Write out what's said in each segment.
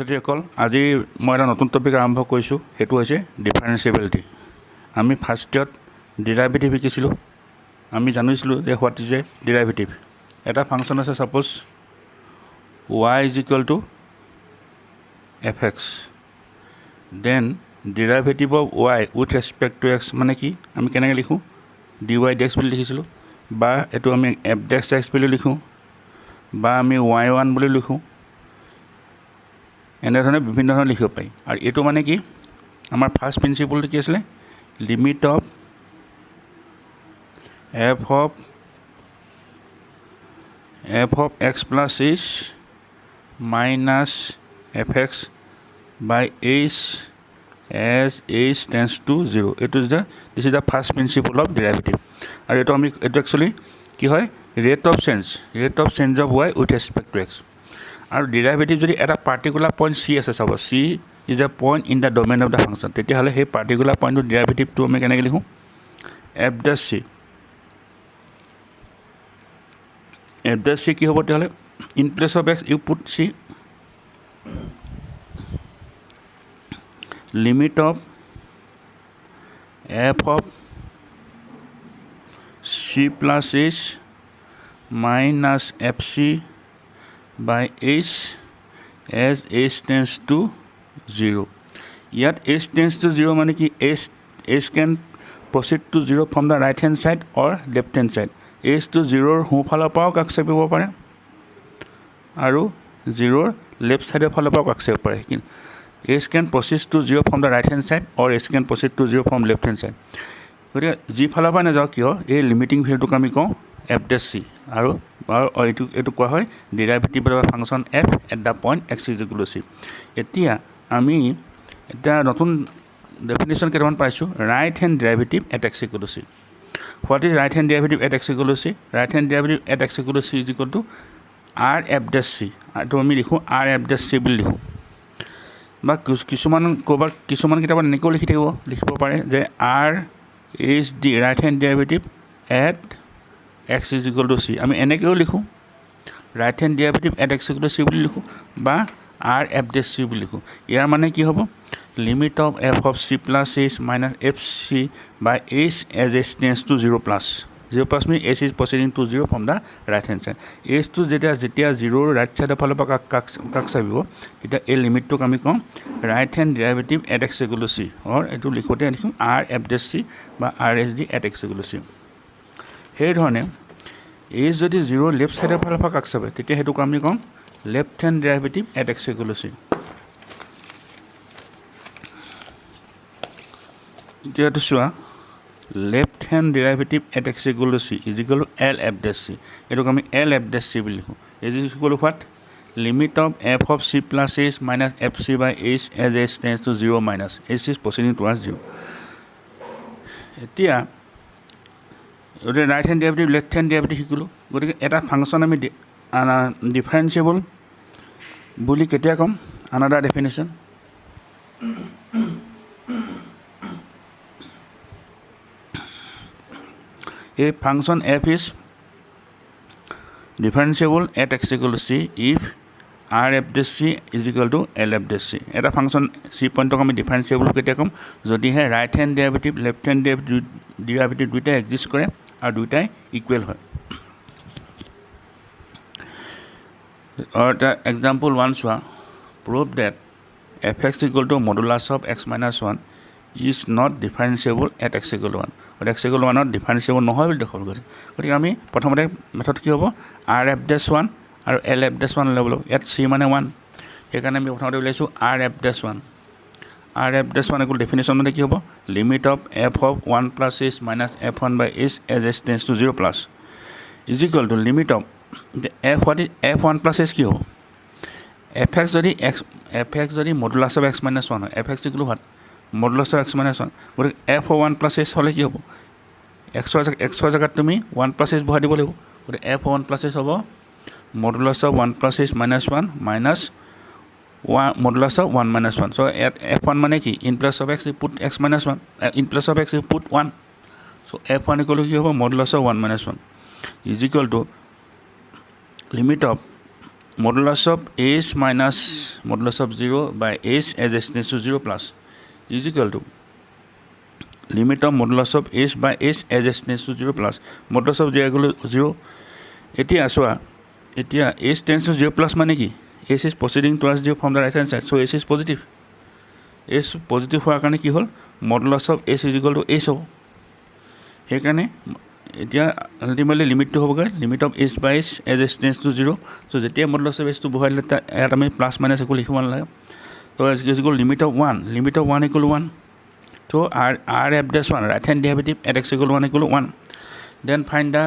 ছাত্ৰীসকল আজি মই এটা নতুন টপিক আৰম্ভ কৰিছোঁ সেইটো হৈছে ডিফাৰেন্সিয়েবিলিটি আমি ফাৰ্ষ্ট ইয়াৰত ডেৰিভেটিভ শিকিছিলোঁ আমি জানিছিলোঁ যে হোৱাট ইজ এ ডেৰিভেটিভ এটা ফাংচন আছে suppose y is equal to fx then derivative of y with respect to x মানে কি আমি কেনেকৈ লিখোঁ dy dx বুলি লিখিছিলোঁ বা এটো আমি f dx x বুলি লিখোঁ বা আমি y1 বুলি লিখোঁ এনেধৰণে বিভিন্ন ধৰণৰ লিখিব পাৰি আৰু এটো মানে কি আমাৰ ফাৰ্স্ট প্ৰিন্সিপলটো কি আছিল limit of f of x plus h minus fx by h as h tends to 0 this is the first principle of derivative আৰু এটো আমি এটো actually কি হয় rate of change of y with respect to x আৰু derivative যদি এটা particular point c আছে চাব c is a point in the domain of the function তেতিয়া হলে সেই পাৰ্টিকুলাৰ পইণ্টৰ ডেৰিভেটিভটো আমি কেনেকৈ লিখোঁ f dash c কি হ'ব তেতিয়াহ'লে in place of x you put c limit of f of c plus h minus fc by h as h tends to 0 yet h tends to 0 মানে কি h can proceed to 0 from the right hand side or left hand side h to 0 ৰ সোঁফালৰ পৰাও কাষ চাপিব পাৰে আৰু 0 ৰ লেফট সাইডৰ ফালৰ পৰাও কাষ চাপিব পাৰে কিন্তু h can proceed to 0 from the right hand side or h can proceed to 0 from left hand side গতিকে যি ফালৰ পৰা নাযাওক কিয় এই লিমিটিং ভেলুটোক আমি কওঁ f dash c আৰু এটো কোৱা হয় derivative of function f at the point x is equal to c এতিয়া আমি এটা নতুন ডেফিনিশ্যন কেইটামান পাইছোঁ right hand derivative at x equal to c what is right hand derivative at x equal to c right hand derivative at x equal to c is equal to r f dash c আৰু আমি লিখোঁ r f dash c বুলি লিখোঁ বা কিছুমান কিতাপত এনেকৈও লিখিব পাৰে যে r is the right hand derivative at x is equal to c আমি এনেকৈও লিখোঁ right hand derivative at x equal to c বুলি লিখোঁ বা r f dash c বুলি লিখোঁ ইয়াৰ মানে কি হ'ব limit of f of c plus h minus fc by h as h tends to 0 plus means h is proceeding to 0 from the right hand side h to যেতিয়া 0 right side ফালৰ পৰা কাষ চাপিব তেতিয়া এই লিমিটটোক আমি কওঁ right hand derivative at x equal to c or এটো লিখোতে লিখিম r f dash c বা r s d at x equal to c সেই ধৰণে h যদি 0 লেফট সাইডৰ ফালৰ পৰা কাষ চাপে তেতিয়া হেতুক আমি কওঁ left hand derivative at x equal to c এতিয়া চোৱা left hand derivative at x equal to c is equal to l f dash c এটোক আমি l f dash c বুলি লিখোঁ is equal to what limit of f of c plus h minus fc by h as h tends to 0 minus h is proceeding towards 0 এতিয়া right hand derivative left hand derivative শিকিলোঁ গতিকে এটা function আমি ডিফাৰেন্সিয়েবল বুলি কেতিয়া ক'ম another definition a function f is differentiable at x equal to c if r f dash c is equal to l f dash c এটা function c পইণ্টক আমি ডিফাৰেন্সিয়েবল কেতিয়া ক'ম যদিহে right hand derivative left hand derivative দুইটাই exist কৰে আৰু দুইটাই equal হয় আৰু এটা এক্সাম্পল 1 চোৱা prove that fx equal to modulus of x minus 1 is not differentiable at x equal to 1 or x equal to 1 differentiable নহয় বুলি দেখাব গৈছে গতিকে আমি প্ৰথমতে মেথড কি হ'ব r f dash 1 আৰু l f dash 1 ল'ব ইয়াত c মানে 1 সেইকাৰণে আমি প্ৰথমতে উলিয়াইছোঁ r f dash 1 r f dash 1 equal definition মানে কি হ'ব limit of f of 1 plus h minus f1 by h as h tends to 0 plus is equal to limit of what is f1 plus h কি হ'ব fx যদি modulus of x minus 1 হয় fx equal to what modulus of x minus 1 গতিকে f of 1 plus h হ'লে কি হ'ব x ৰ জাগাত তুমি 1 plus h বহাই দিব লাগিব গতিকে f of 1 plus h হ'ব modulus of 1 plus h minus 1 minus 1 modulus of 1 minus 1 so at f1 মানে কি in place of x you put x minus 1 in place of x you put 1 so f1 equal to কি হ'ব modulus of 1 minus 1 is equal to limit of modulus of h minus modulus of 0 by h as h tends to 0 plus is equal to limit of modulus of h by h as h tends to 0 plus modulus of 0 equal to 0 এতিয়া আসোৱা এতিয়া h tends to 0 plus মানে কি h is proceeding towards 0 from the right hand side so h is positive h positive হোৱাৰ কাৰণে কি হ'ল modulus of h is equal to h হ'ব সেইকাৰণে এতিয়া আলটিমেটলি লিমিটটো হ'বগৈ limit of h by h as h tends to 0 so যেতিয়া modulus of h টো বহাই দিলে ইয়াত আমি প্লাছ মাইনাছ একো লিখিব নালাগে so h is equal limit of 1 equal to 1 so r f dash 1 right hand derivative at x equal to 1 equal to 1 then find the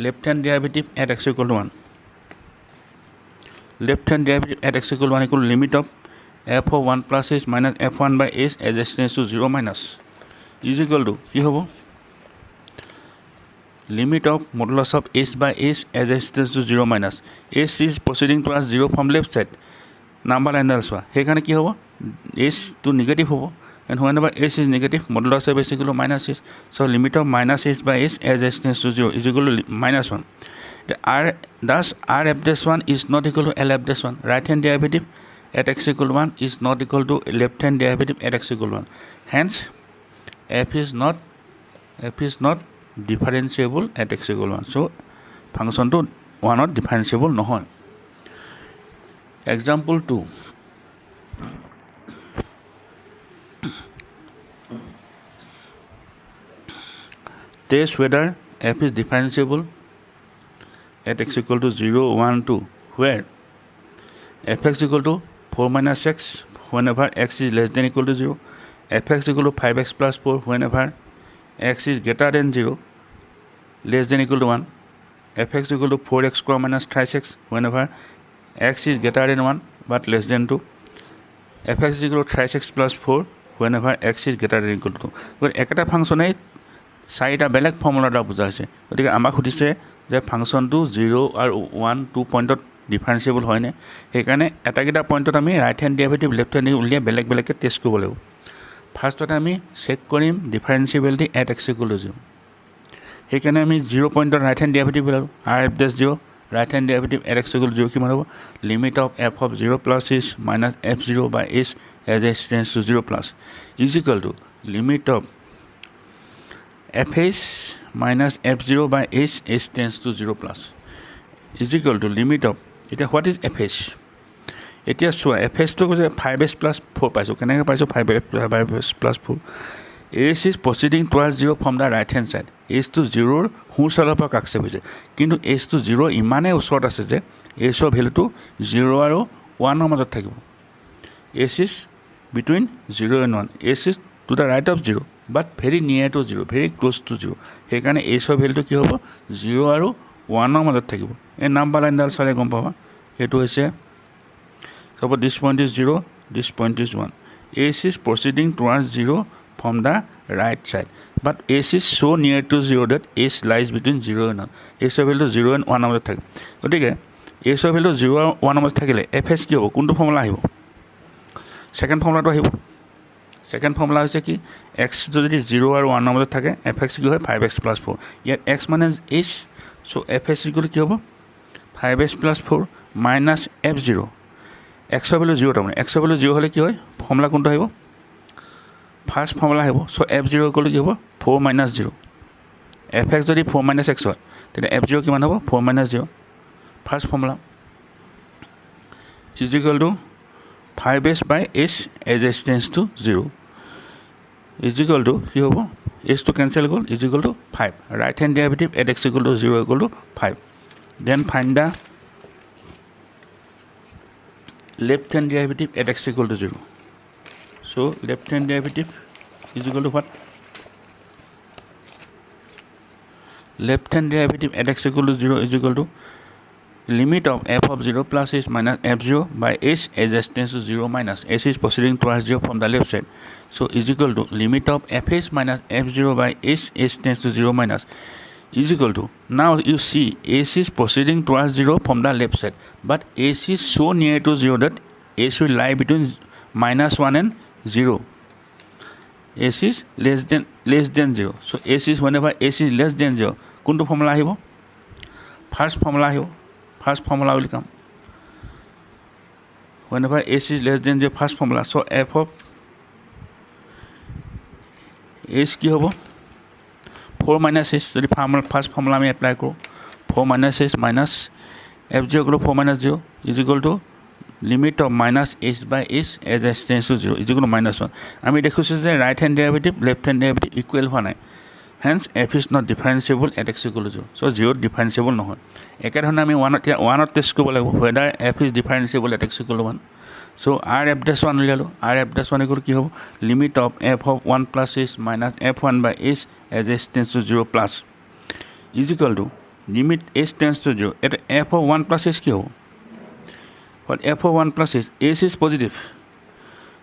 left hand derivative at x equal to 1 left hand derivative at x equal to 1 equal to limit of f of 1 plus h minus f1 by h as h tends to 0 minus is equal to কি হ'ব limit of modulus of h by h as h tends to 0 minus h is proceeding towards 0 from left side number line also সেইকাৰণে কি হ'ব h to negative হ'ব and whenever h is negative modulus of h equal to minus h so limit of minus h by h as h tends to 0 is equal to minus 1 the thus r f dash 1 is not equal to l f dash 1 right hand derivative at x equal to 1 is not equal to left hand derivative at x equal to 1 hence f is not differentiable at x equal to 1 so function to 1 not differentiable নহয় example 2 test whether f is differentiable at x equal to 0 1 2 where fx equal to 4 minus x whenever x is less than equal to 0 fx equal to 5x plus 4 whenever x is greater than 0 less than equal to 1 fx equal to 4x square minus 3x whenever x is greater than 1 but less than 2 fx is equal to 3x plus 4 whenever x is greater than equal to 2 একটা ফাংশনে চাৰিটা বেলেগ formula দ্বাৰা বুজা হৈছে গতিকে আমাক সুধিছে যে ফাংশনটো 0 আৰু 1 2 পইণ্টত ডিফাৰেন্সিয়েবল হয়নে সেইকাৰণে এটাকেইটা পইণ্টত আমি right hand derivative left hand উলিয়াই বেলেগ বেলেগকৈ টেষ্ট কৰিব লাগিব ফাৰ্ষ্টতে আমি চেক কৰিম ডিফাৰেন্সিয়েবিলিটি এট এক্স ইকুৱেল টু 0 সেইকাৰণে আমি 0 পইণ্টত ৰাইট হেণ্ড ডেৰিভেটিভ ওলালোঁ R F dash 0 right hand derivative at x equal to 0 কিমান হ'ব limit of f of 0 plus h minus f0 by h as h tends to 0 plus is equal to limit of fh minus f0 by h tends to 0 plus is equal to limit of এতিয়া what is fh এতিয়া চোৱা fh টো কৈছে 5h plus 4 পাইছোঁ কেনেকৈ পাইছোঁ 5h plus 4 h is proceeding towards 0 from the right hand side h to 0 ৰ সোঁ চালৰ পৰা কাকছে হৈছে কিন্তু h to 0 ইমানেই ওচৰত আছে যে h ৰ ভেলুটো 0 আৰু 1 ৰ মাজত থাকিব h is between 0 and 1 h is to the right of 0 but very near to 0 very close to 0 সেইকাৰণে h ৰ ভেলুটো কি হ'ব 0 আৰু 1 ৰ মাজত থাকিব এই নাম্বাৰ লাইনডাল চালে গম পাবা সেইটো হৈছে suppose this point is 0 this point is 1 h is proceeding towards 0 from the right side but h is so near to 0 that h lies between 0 and 1 h value 0 and 1 মাজত থাকে গতিকে h value 0 আৰু 1 মাজত থাকিলে fh কি হ'ব কোনটো formula আহিব সেকেন্ড ফৰ্মুলাটো আহিব সেকেন্ড ফৰ্মুলা হৈছে কি x যদি 0 আৰু 1 মাজত থাকে fx কি হয় 5x plus 4 ইয়াত x মানে h so fh ইকুৱেল কি হ'ব 5x plus 4 minus f0 x value 0 তাৰমানে x value 0 হ'লে কি হয় ফৰ্মুলা কোনটো আহিব ফাৰ্স্ট ফৰ্মুলা আহিব সো f0 ইকুৱেল কি হ'ব 4 minus 0 fx যদি 4 minus x হয় তেনে f0 কিমান হ'ব 4 minus 0 first formula is equal to 5h by h as h tends to 0 is equal to কি হ'ব h to cancel গ'ল is equal to 5 right hand derivative at x equal to 0 equal to 5 then find the left hand derivative at x equal to 0 so left hand derivative is equal to what left hand derivative at x equal to 0 is equal to limit of f of 0 plus h minus f0 by h as h tends to 0 minus h is proceeding towards 0 from the left side so is equal to limit of fh minus f0 by h tends to 0 minus is equal to now you see h is proceeding towards 0 from the left side but h is so near to 0 that h will lie between minus 1 and 0 h is less than 0 so h is whenever h is less than 0 কোনটো formula আহিব first formula আহিব first formula উলি কাম whenever s is less than 0 first formula so f of s কি হ'ব 4 minus s যদি first formula আমি apply কৰোঁ 4 minus s minus f0 equal to 4 minus 0 is equal to limit of minus s by s as s tends to 0 is equal to minus 1 আমি দেখিছোঁ যে right hand derivative left hand derivative equal হোৱা নাই hence f is not differentiable at x equal to 0 so 0 differentiable নহয় একেধৰণে আমি 1 test কৰিব লাগিব whether f is differentiable at x equal to 1 so r f dash 1 উলিয়ালো r f dash 1 equal কি হ'ব limit of f of 1 plus s minus f1 by s as s tends to 0 plus is equal to limit s tends to 0 at f of 1 plus s কি হ'ব but f of 1 plus s is positive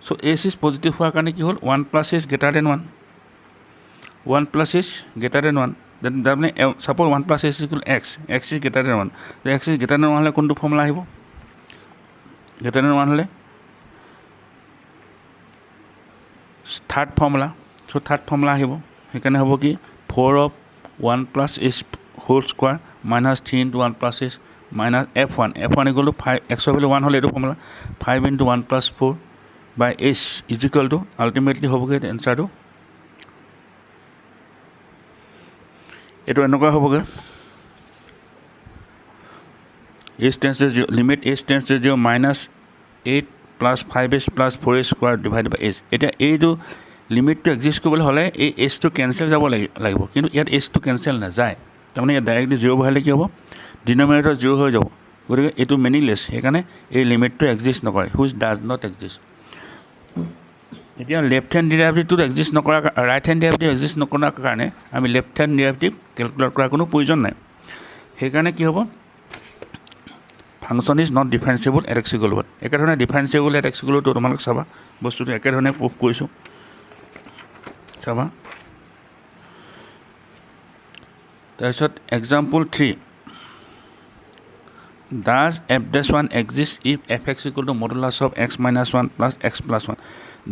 so s is positive হোৱাৰ কাৰণে কি হ'ল 1 plus s greater than 1 1 plus s greater than 1 then suppose 1 plus s equal x x is greater than 1 so x is greater than 1 হলে কোনটো formula আহিব greater than 1 হলে third formula so third formula আহিব সেইকাৰণে হ'ব কি 4 of 1 plus s whole square minus 3 into 1 plus s minus f1 equal to 5 x of 1 হলে এইটো formula 5 into 1 plus 4 by s is equal to ultimately হ'বগে এনসাৰটো এইটো এনেকুৱা হ'বগে s tends to 0 limit s tends to 0 minus 8 plus 5s plus 4s square divided by s এটা এইটো লিমিটটো exist কৰিবলৈ হলে এই s টো ক্যান্সেল যাব লাগিব কিন্তু ইয়াত s টো ক্যান্সেল না যায় তাৰমানে ইয়াত ডাইৰেক্টলি 0 বহালে কি হ'ব ডিনোমিনেটৰ 0 হৈ যাব গতিকে এইটো মিনিংলেছ সেইকাৰণে এই লিমিটটো এক্সিষ্ট নকৰে হুইচ ডাজ নট এক্সিষ্ট এতিয়া লেফট হ্যান্ড ডেৰিভেটিভটো এক্সিষ্ট নকৰা ৰাইট হ্যান্ড ডেৰিভেটিভ এক্সিষ্ট নকৰাৰ কাৰণে আমি লেফট হ্যান্ড ডেৰিভেটিভ ক্যালকুলেট কৰাৰ কোনো প্ৰয়োজন নাই সেইকাৰণে কি হ'ব function is not differentiable at x equal 1 একেধৰণে differentiable at x equal two তোমালোক চাবা বস্তুটো একেধৰণে প্ৰুফ কৰিছোঁ চাবা তাৰপিছত example 3 does f dash 1 exist if fx equal to modulus of x minus 1 plus x plus 1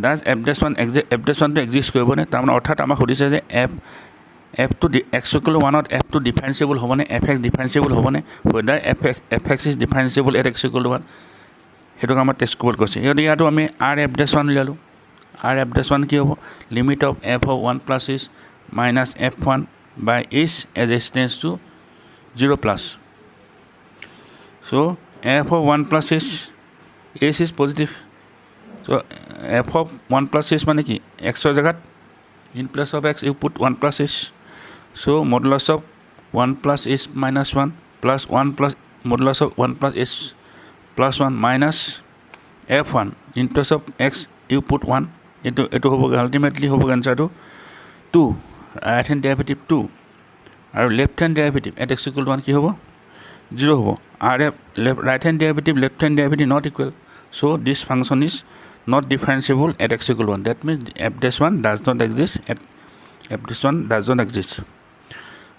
does f dash 1 exist f dash 1 to exist কৰিব নে তাৰমানে অৰ্থাৎ আমাক সুধিছে যে f to x equal to 1 f to differentiable হ'ব নে fx differentiable হ'ব নে whether fx is differentiable at x equal to 1 Hetuk আমাৰ টেষ্ট কৰিব কৈছে ইয়াতো আমি r f dash 1 লিয়ালো r f dash 1 কি হ'ব limit of f of 1 plus s minus f1 by s as s tends to 0 plus so f of 1 plus s is positive so f of 1 plus s মানে কি x ৰ জাগাত in place of x you put 1 plus s so modulus of 1 plus s minus 1 plus 1 plus modulus of 1 plus s plus 1 minus f1 in place of x you put 1 eto hobo ultimately hobo answer to 2 right hand derivative 2 আৰু left hand derivative at x equal to 1 কি হ'ব 0 hobo right hand derivative left hand derivative not equal so this function is not differentiable at x equal 1 that means f dash 1 does not exist at f dash 1 does not exist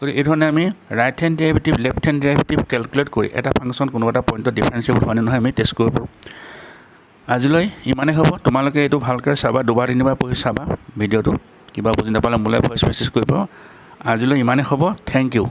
গতিকে এই ধৰণে আমি right hand derivative left hand derivative calculate কৰি এটা function কোনো এটা পইণ্টত ডিফাৰেন্সিয়েবল হয় নে নহয় আমি টেষ্ট কৰিব পাৰোঁ আজিলৈ ইমানে হ'ব তোমালোকে এইটো ভালকৈ চাবা দুবাৰ তিনিবাৰ পঢ়ি চাবা ভিডিঅ'টো কিবা বুজি নাপালে মোলৈ ভইচ মেছেজ কৰিব আজিলৈ ইমানে হ'ব থ্যাংক ইউ